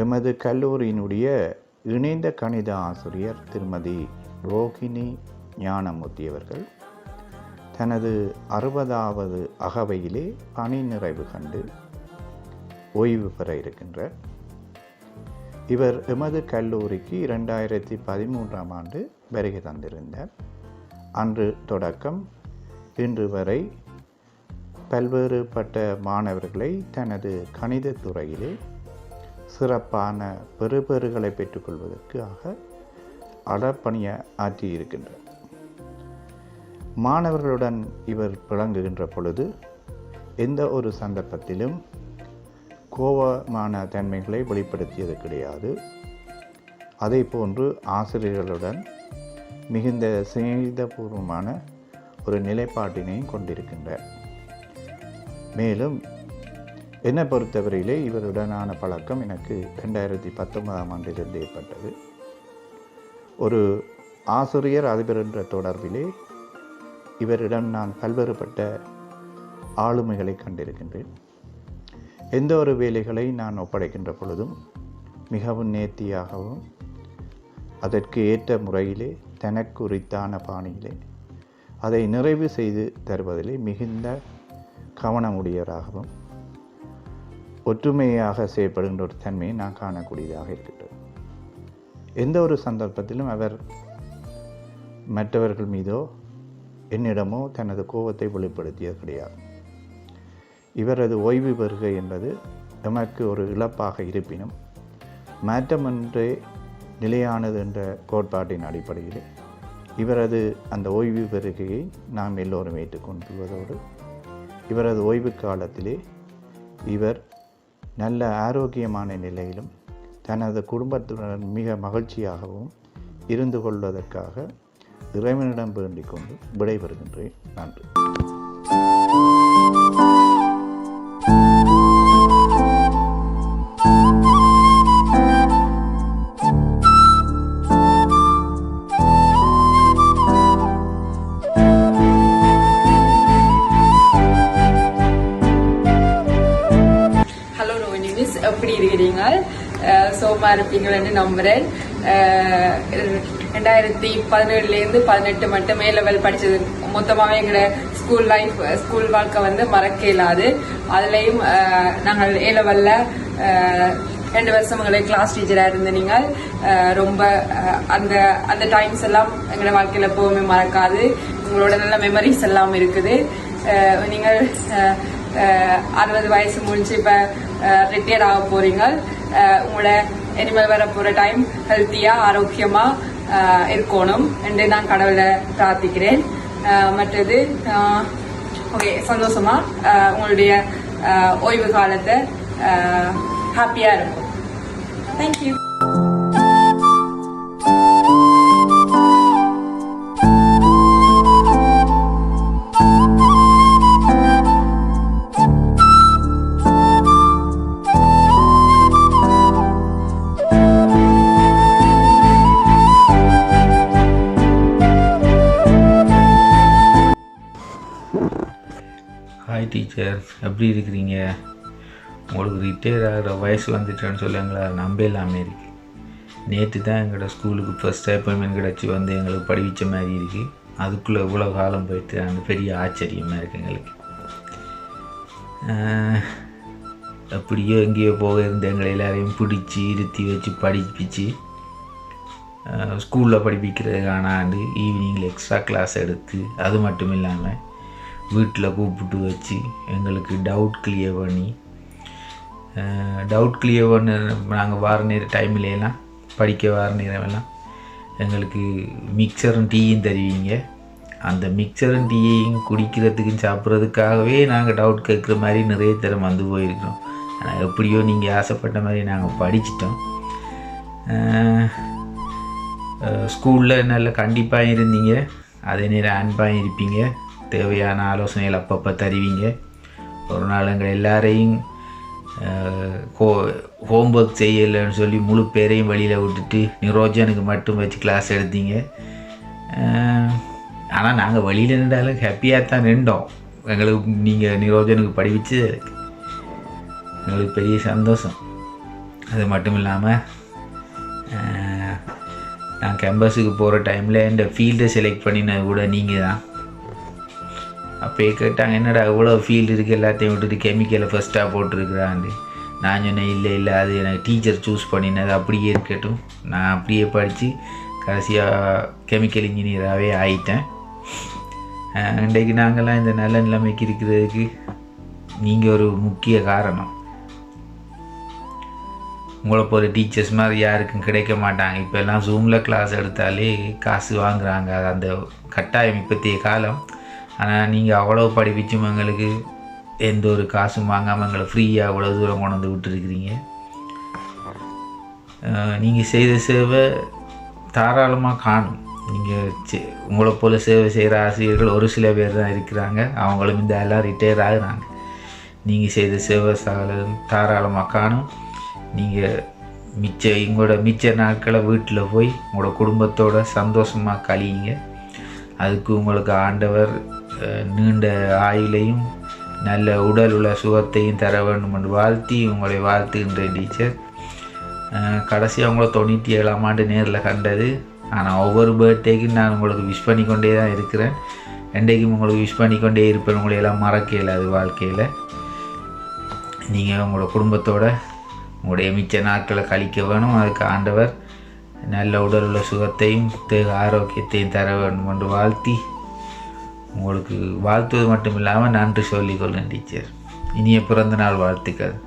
எமது கல்லூரியினுடைய இணைந்த கணித ஆசிரியர் திருமதி ரோகிணி ஞானமூர்த்தி அவர்கள் தனது 60வது அகவையிலே பணி நிறைவு கண்டு ஓய்வு பெற இருக்கின்றார். இவர் எமது கல்லூரிக்கு 2013ஆம் ஆண்டு வருகை தந்திருந்தார். அன்று தொடக்கம் இன்று வரை பல்வேறுபட்ட மாணவர்களை தனது கணித துறையிலே சிறப்பான பெறுபேறுகளை பெற்றுக்கொள்வதற்காக அடப்பணிய ஆற்றியிருக்கின்றார். மாணவர்களுடன் இவர் விளங்குகின்ற பொழுது எந்த ஒரு சந்தர்ப்பத்திலும் கோபமான தன்மைகளை வெளிப்படுத்தியது கிடையாது. அதே போன்று ஆசிரியர்களுடன் மிகுந்த சிநேகிதபூர்வமான ஒரு நிலைப்பாட்டினையும் கொண்டிருக்கின்றார். மேலும் என்னை பொறுத்தவரையிலே இவருடனான பழக்கம் எனக்கு 2019ஆம் ஆண்டிலிருந்து ஏற்பட்டது. ஒரு ஆசிரியர் அதிபர் என்ற தொடர்பிலே இவரிடம் நான் பல்வேறுபட்ட ஆளுமைகளை கண்டிருக்கின்றேன். எந்த ஒரு வேலைகளை நான் ஒப்படைக்கின்ற பொழுதும் மிகவும் நேர்த்தியாகவும் அதற்கு ஏற்ற முறையிலே தனக்கு உரித்தான பாணியிலே அதை நிறைவு செய்து தருவதிலே மிகுந்த கவனமுடையவராகவும் ஒற்றுமையாக செயல்படுகின்ற ஒரு தன்மையை நான் காணக்கூடியதாக இருக்கின்றது. எந்த ஒரு சந்தர்ப்பத்திலும் அவர் மற்றவர்கள் மீதோ என்னிடமோ தனது கோபத்தை வெளிப்படுத்தியது கிடையாது. இவரது ஓய்வு பெறுகை என்பது எமக்கு ஒரு இழப்பாக இருப்பினும் மாற்றமன்றே நிலையானது என்ற கோட்பாட்டின் அடிப்படையில் இவரது அந்த ஓய்வு பெறுகையை நாம் எல்லோரும் ஏற்றுக்கொண்டுள்ளதோடு இவரது ஓய்வு காலத்திலே இவர் நல்ல ஆரோக்கியமான நிலையிலும் தனது குடும்பத்துடன் மிக மகிழ்ச்சியாகவும் இருந்து கொள்வதற்காக இறைவனிடம் வேண்டிக் கொண்டு விடைபெறுகின்றேன். நன்றி. எப்படி இருக்கிறீங்க? சோமா இருப்பீங்கன்னு நம்புறேன். 2017 18 மட்டும் A லெவல் படிச்சது மொத்தமாவே எங்களோட ஸ்கூல் வாழ்க்கை வந்து மறக்க இயலாது. அதுலயும் நாங்கள் A லெவல்ல 2 வருஷம் கிளாஸ் டீச்சரா இருந்த நீங்கள் ரொம்ப அந்த டைம்ஸ் எல்லாம் எங்களோட வாழ்க்கையில எப்பவுமே மறக்காது. உங்களோட நல்ல மெமரிஸ் எல்லாம் இருக்குது. நீங்கள் 60 வயசு முடிஞ்சு இப்ப ரிட்டையர்ட் ஆக போறீங்க. உங்களோட இனிமேல் வர போற டைம் ஹெல்த்தியா ஆரோக்கியமா இருக்கணும் என்று நான் கடவுளை பிரார்த்திக்கிறேன். மற்றது ஓகே, சந்தோஷமா உங்களுடைய ஓய்வு காலத்தை ஹாப்பியா இருக்கும். தேங்க்யூ. ஹாய் டீச்சர், எப்படி இருக்கிறீங்க? உங்களுக்கு ரிட்டையர் ஆகிற வயசு வந்துட்டேன்னு சொல்லுங்களா, நம்ப இல்லாமல் இருக்கு. நேற்று தான் எங்களோட ஸ்கூலுக்கு ஃபஸ்ட் அப்பாயின்மெண்ட் கிடச்சி வந்து எங்களுக்கு படித்த மாதிரி இருக்குது. அதுக்குள்ளே இவ்வளோ காலம் போயிட்டு அந்த பெரிய ஆச்சரியமாக இருக்குது எங்களுக்கு. அப்படியோ எங்கேயோ போக இருந்த எங்களை எல்லாரையும் பிடிச்சி இருத்தி வச்சு படிப்பிச்சு ஸ்கூலில் படிப்பிக்கிறதுக்கான ஆண்டு ஈவினிங்கில் எக்ஸ்ட்ரா கிளாஸ் எடுத்து அது மட்டும் இல்லாமல் வீட்டில் கூப்பிட்டு வச்சு எங்களுக்கு டவுட் கிளியர் பண்ணி நாங்கள் வார நேரம் டைம்லாம் படிக்க வார நேரமெல்லாம் எங்களுக்கு மிக்சரும் டீயும் தருவீங்க. அந்த மிக்சரும் டீயையும் குடிக்கிறதுக்கும் சாப்பிட்றதுக்காகவே நாங்கள் டவுட் கேட்குற மாதிரி நிறைய தரம் வந்து போயிருக்கிறோம். ஆனால் எப்படியோ நீங்கள் ஆசைப்பட்ட மாதிரி நாங்கள் படிச்சிட்டோம். ஸ்கூலில் நல்ல கண்டிப்பாக இருந்தீங்க, அதே நேரம் அன்பாக இருப்பீங்க. தேவையான ஆலோசனைகள் அப்பப்போ தருவீங்க. ஒரு நாள் எங்கள் எல்லாரையும் ஹோம்ஒர்க் செய்யலைன்னு சொல்லி முழு பேரையும் வெளியில் விட்டுட்டு நிரோஜனுக்கு மட்டும் வச்சு கிளாஸ் எடுத்தீங்க. ஆனால் நாங்கள் வெளியில் நின்றாலும் ஹாப்பியாக தான் நின்றோம். எங்களுக்கு நீங்கள் நிரோஜனுக்கு படிப்பிச்சு எங்களுக்கு பெரிய சந்தோஷம். அது மட்டும் இல்லாமல் நான் கேம்பஸுக்கு போகிற டைமில் இந்த ஃபீல்டை செலக்ட் பண்ணினது கூட நீங்கள் தான். அப்போயே கேட்டாங்க, என்னடா இவ்வளோ ஃபீல்டு இருக்குது, எல்லாத்தையும் விட்டுட்டு கெமிக்கலை ஃபஸ்ட்டாக போட்டிருக்கிறாண்டு. நான் சொன்னேன், இல்லை அது எனக்கு டீச்சர் சூஸ் பண்ணினது, அப்படியே இருக்கட்டும், நான் அப்படியே படித்து கடைசியாக கெமிக்கல் இன்ஜினியராகவே ஆகிட்டேன். இன்றைக்கு நாங்கள்லாம் இந்த நல்ல நிலைமைக்கு இருக்கிறதுக்கு நீங்கள் ஒரு முக்கிய காரணம். உங்களை போகிற டீச்சர்ஸ் மாதிரி யாருக்கும் கிடைக்க மாட்டாங்க. இப்போ எல்லாம் ஜூமில் கிளாஸ் எடுத்தாலே காசு வாங்குகிறாங்க, அது அந்த கட்டாயம் இப்போத்தைய காலம். ஆனால் நீங்கள் அவ்வளோ படிப்பிச்சும் எங்களுக்கு எந்த ஒரு காசும் வாங்காமல் எங்களை ஃப்ரீயாக அவ்வளோ தூரம் கொண்டு வந்து விட்டுருக்கிறீங்க. நீங்கள் செய்த சேவை தாராளமாக காணும். நீங்கள் உங்களை போல் சேவை செய்கிற ஆசிரியர்கள் ஒரு சில பேர் தான் இருக்கிறாங்க, அவங்களும் இந்த எல்லாம் ரிட்டையர் ஆகுறாங்க. நீங்கள் செய்த சேவை தாராளமாக காணும். நீங்கள் உங்களோட மிச்ச நாட்களை வீட்டில் போய் உங்களோட குடும்பத்தோட சந்தோஷமாக கழியுங்க. அதுக்கு உங்களுக்கு ஆண்டவர் நீண்ட ஆயுளையும் நல்ல உடல் உள்ள சுகத்தையும் தர வேண்டும் என்று வாழ்த்தி உங்களை வாழ்த்துகின்ற டீச்சர். கடைசியாக உங்களை 97ஆம் ஆண்டு நேரில் கண்டது. ஆனால் ஒவ்வொரு பர்த்டேக்கும் நான் உங்களுக்கு விஷ் பண்ணிக்கொண்டே தான் இருக்கிறேன். என்றைக்கும் உங்களுக்கு விஷ் பண்ணிக்கொண்டே இருப்பேன். உங்களையெல்லாம் மறக்க இயலாது வாழ்க்கையில். நீங்கள் உங்களோட குடும்பத்தோட உங்களுடைய மிச்ச நாட்களை கழிக்க வேணும். அதுக்கு ஆண்டவர் நல்ல உடல் உள்ள சுகத்தையும் தேக ஆரோக்கியத்தையும் தர வேண்டும் என்று வாழ்த்தி உங்களுக்கு வாழ்த்துவது மட்டும் இல்லாமல் நன்றி சொல்லிக்கொள்ளும் டீச்சர். இனிய பிறந்த நாள் வாழ்த்துக்கள்.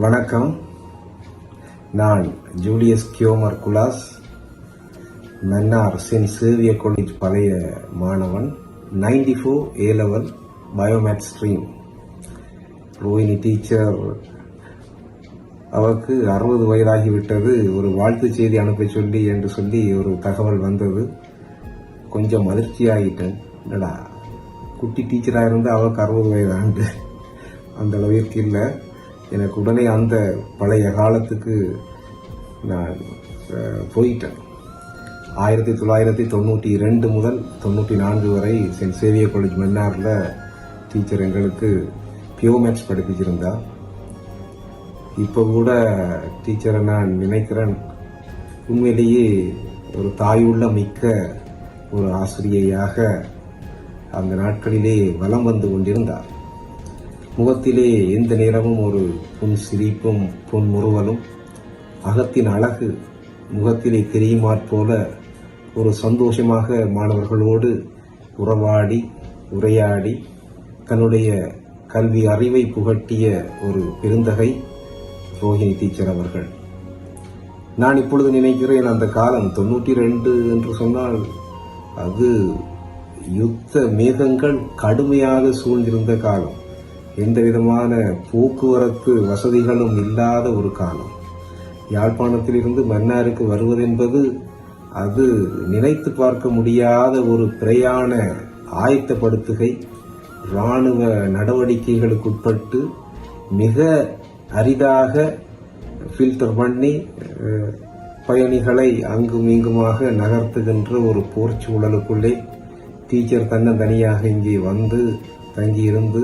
வணக்கம், நான் ஜூலியஸ் கியோமர் குலாஸ், மன்னார் சென்ட் சேவியர் காலேஜ் பழைய மாணவன். 94 A-level பயோமேத் ஸ்ட்ரீம். ரோஹிணி டீச்சர் அவருக்கு 60 வயதாகிவிட்டது. ஒரு வாழ்த்து செய்தி அனுப்ப சொல்லி என்று சொல்லி ஒரு தகவல் வந்தது. கொஞ்சம் அதிர்ச்சியாகிட்டேன். என்னடா குட்டி டீச்சராக இருந்து அவருக்கு 60 வயதாண்டு அந்த அளவிற்கு இல்லை. எனக்கு உடனே அந்த பழைய காலத்துக்கு நான் போயிட்டேன். 1992 முதல் 94 வரை சென்ட் சேவியர் காலேஜ் மன்னாரில் டீச்சர் எங்களுக்கு பியோமேத்ஸ் படிப்பிச்சிருந்தா. இப்போ கூட டீச்சரை நான் நினைக்கிறேன், உண்மையிலேயே ஒரு தாயுள்ள மிக்க ஒரு ஆசிரியையாக அந்த நாட்களிலே வலம் வந்து கொண்டிருந்தார். முகத்திலே எந்த நேரமும் ஒரு புன் சிரிப்பும் புன் முறுவலும், அகத்தின் அழகு முகத்திலே தெரியுமாற் போல ஒரு சந்தோஷமாக மாணவர்களோடு உறவாடி உரையாடி தன்னுடைய கல்வி அறிவை புகட்டிய ஒரு பெருந்தகை ரோஹிணி டீச்சர் அவர்கள். நான் இப்பொழுது நினைக்கிறேன், அந்த காலம் 92 என்று சொன்னால் அது யுத்த மேகங்கள் கடுமையாக சூழ்ந்திருந்த காலம். எந்த விதமான போக்குவரத்து வசதிகளும் இல்லாத ஒரு காலம். யாழ்ப்பாணத்திலிருந்து மன்னாருக்கு வருவதென்பது அது நினைத்து பார்க்க முடியாத ஒரு பிரயாண ஆயத்தப்படுத்துகை. இராணுவ நடவடிக்கைகளுக்குட்பட்டு மிக அரிதாக ஃபில்டர் பண்ணி பயணிகளை அங்கும் இங்குமாக நகர்த்துகின்ற ஒரு போர் சூழலுக்குள்ளே டீச்சர் தன்னந்தனியாக இங்கே வந்து தங்கியிருந்து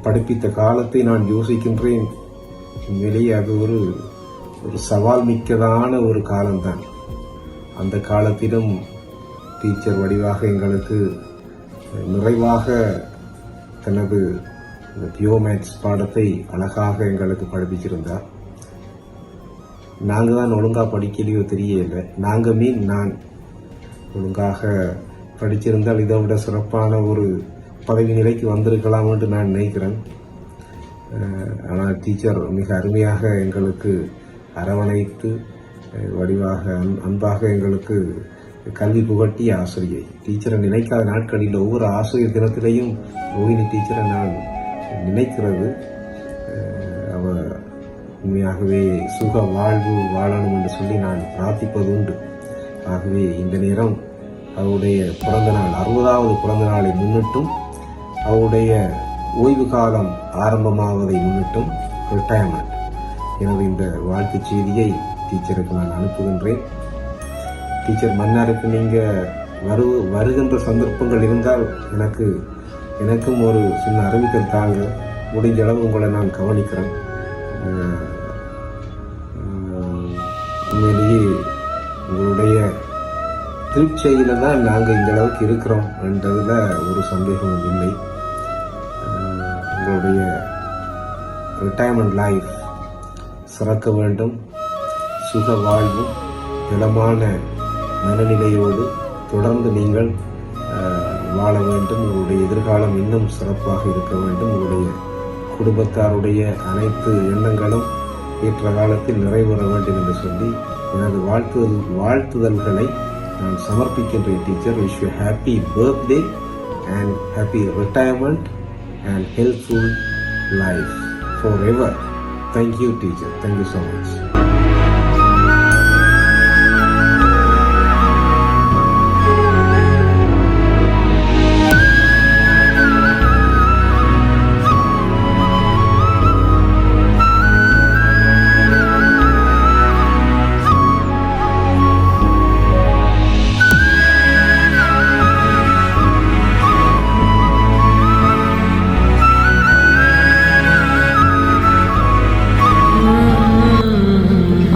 படிப்பித்த காலத்தை நான் யோசிக்கின்றேன். உண்மையிலேயே அது ஒரு சவால் மிக்கதான ஒரு காலம்தான். அந்த காலத்திலும் டீச்சர் வடிவாக எங்களுக்கு நிறைவாக தனது பியோமேத்ஸ் பாடத்தை அழகாக எங்களுக்கு படிப்பிச்சிருந்தார். நாங்கள் தான் ஒழுங்காக படிக்கலையோ தெரியல. நான் ஒழுங்காக படிச்சிருந்தால் இதை விட சிறப்பான ஒரு பதவி நிலைக்கு வந்திருக்கலாம் என்று நான் நினைக்கிறேன். ஆனால் டீச்சர் மிக அருமையாக எங்களுக்கு அரவணைத்து வடிவாக அன்பாக எங்களுக்கு கல்வி புகட்டிய ஆசிரியை. டீச்சரை நினைக்காத நாட்களில் ஒவ்வொரு ஆசிரியர் தினத்திலையும் ரோஹிணி டீச்சரை நான் நினைக்கிறது. அவர் உண்மையாகவே சுக வாழ்வு வாழணும் என்று சொல்லி நான் பிரார்த்திப்பது உண்டு. ஆகவே இந்த நேரம் அவருடைய பிறந்த நாள் 60வது பிறந்த நாளை முன்னிட்டும் அவருடைய ஓய்வு காலம் ஆரம்பமாவதை முன்னிட்டும் ரிட்டையர்மெண்ட். எனது இந்த வாழ்த்துச் செய்தியை டீச்சருக்கு நான் அனுப்புகின்றேன். டீச்சர் மன்னாருக்கு நீங்கள் வருகின்ற சந்தர்ப்பங்கள் இருந்தால் எனக்கும் ஒரு சின்ன அறிவித்தல் தாங்க. முடிஞ்ச அளவு உங்களை நான் கவனிக்கிறேன். உண்மையிலேயே உங்களுடைய திருச்செயில தான் நாங்கள் இந்த அளவுக்கு இருக்கிறோம் என்றதில் ஒரு சந்தேகமும் இல்லை. உங்களுடைய ரிட்டையர்மெண்ட் லைஃப் சிறக்க வேண்டும். சுக வாழ்வும் திடமான மனநிலையோடு தொடர்ந்து நீங்கள் வாழ வேண்டும். உங்களுடைய எதிர்காலம் இன்னும் சிறப்பாக இருக்க வேண்டும். உங்களுடைய குடும்பத்தாருடைய அனைத்து எண்ணங்களும் ஏற்ற காலத்தில் நிறைவேற வேண்டும் என்று சொல்லி எனது வாழ்த்துதல்களை நான் சமர்ப்பிக்கின்றேன். Teacher, wish you happy birthday and happy retirement and helpful life forever. Thank you teacher. Thank you so much.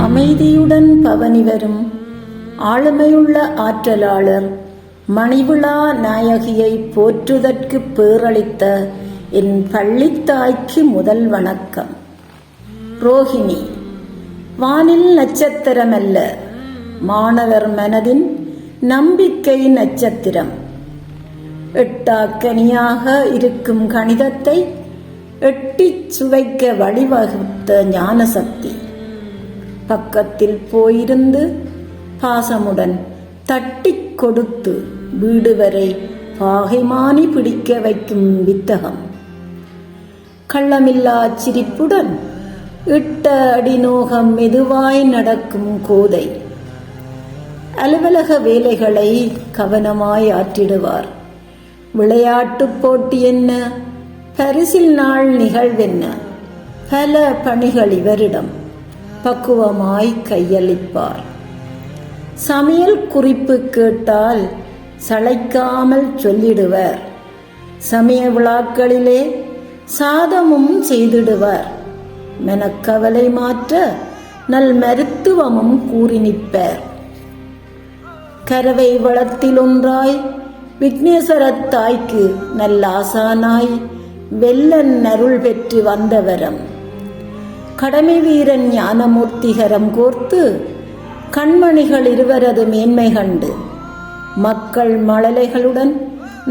அமைதியுடன் பவனி வரும் ஆளுமையுள்ள ஆற்றலாளர் மணிவிழா நாயகியை போற்றுதற்கு பேரளித்த என் பள்ளித்தாய்க்கு முதல் வணக்கம். ரோஹிணி வானில் நட்சத்திரமல்ல, மாணவர் மனதின் நம்பிக்கை நட்சத்திரம். எட்டாக்கனியாக இருக்கும் கணிதத்தை எட்டிச் சுவைக்க வழிவகுத்த ஞானசக்தி. பக்கத்தில் போயிருந்து பாசமுடன் தட்டிக் கொடுத்து வீடு வரை பாகைமானி பிடிக்க வைக்கும் வித்தகம். கள்ளமில்லா சிரிப்புடன் இட்ட அடிநோகம் மெதுவாய் நடக்கும் கோதை. அலுவலக வேலைகளை கவனமாய் ஆற்றிடுவார். விளையாட்டுப் போட்டி என்ன, பரிசில் நாள் நிகழ்வென்ன, பல பணிகள் இவரிடம். பக்குவமாய் கையளிப்பார். சமையல் குறிப்பு கேட்டால் சளைக்காமல் சொல்லிடுவர். சமய விழாக்களிலே சாதமும் செய்திடுவர். மெனக்கவலை மாற்ற நல் மருத்துவமும் கூறி நிற்பார். கரவை வளத்தில் ஒன்றாய் விக்னேஸ்வரத்தாய்க்கு நல்லாசானாய் வெள்ளன் அருள் பெற்று வந்தவரம். கடமை வீரன் ஞானமூர்த்திகரம் கோர்த்து கண்மணிகள் இருவரது மேன்மை கண்டு மக்கள் மழலைகளுடன்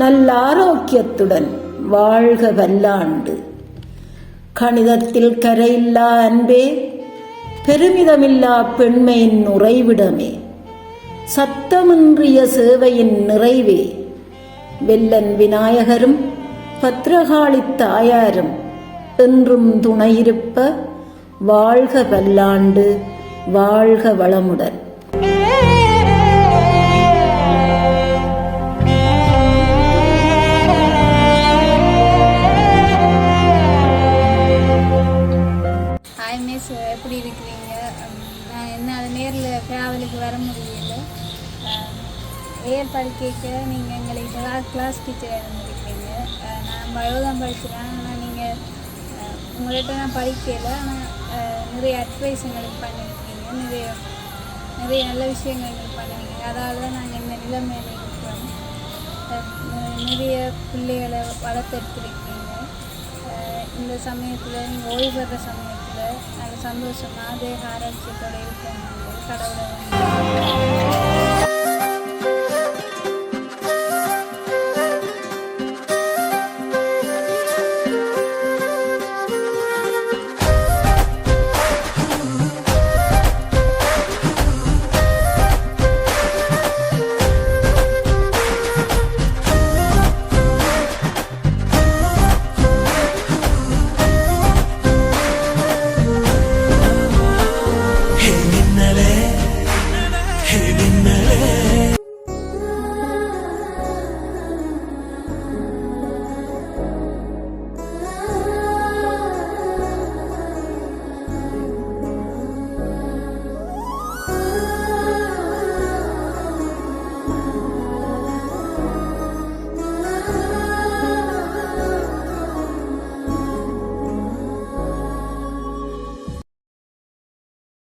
நல்ல ஆரோக்கியத்துடன் வாழ்க வல்லாண்டு. கணிதத்தில் கரையில்லா அன்பே, பெருமிதமில்லா பெண்மையின் உறைவிடமே, சத்தமின்றிய சேவையின் நிறைவே, வெள்ளன் விநாயகரும் பத்ரகாளி தாயாரும் என்றும் துணையிருப்ப வாழ்க பல்லாண்டு, வாழ்க வளமுடன். ஹாய் மிஸ், எப்படி இருக்கிறீங்க? நான் என்னால் நேரில் ட்ராவலுக்கு வர முடியல. ஏர் படிக்க நீங்கள் எங்களுக்கு கிளாஸ் டீச்சராக இருந்திருக்கீங்க. நான் பயோதான் படிக்கிறேன். ஆனால் நீங்கள் உங்கள்கிட்ட நான் படிக்கலை. ஆனால் நிறைய அட்வைஸ் எங்களுக்கு பண்ணியிருக்கீங்க. நிறைய நல்ல விஷயங்கள் எங்களுக்கு பண்ணுவீங்க. அதாவது தான் நாங்கள் இந்த நிலைமையில இருக்கிறோம். நிறைய பிள்ளைகளை வளர்த்தெடுத்துருக்கீங்க. இந்த சமயத்தில் நீங்கள் ஓய்வு பெற சமயத்தில் நல்ல சந்தோஷமாக தேக ஆரோக்கியத்தோடு இருக்கணும். கடவுளை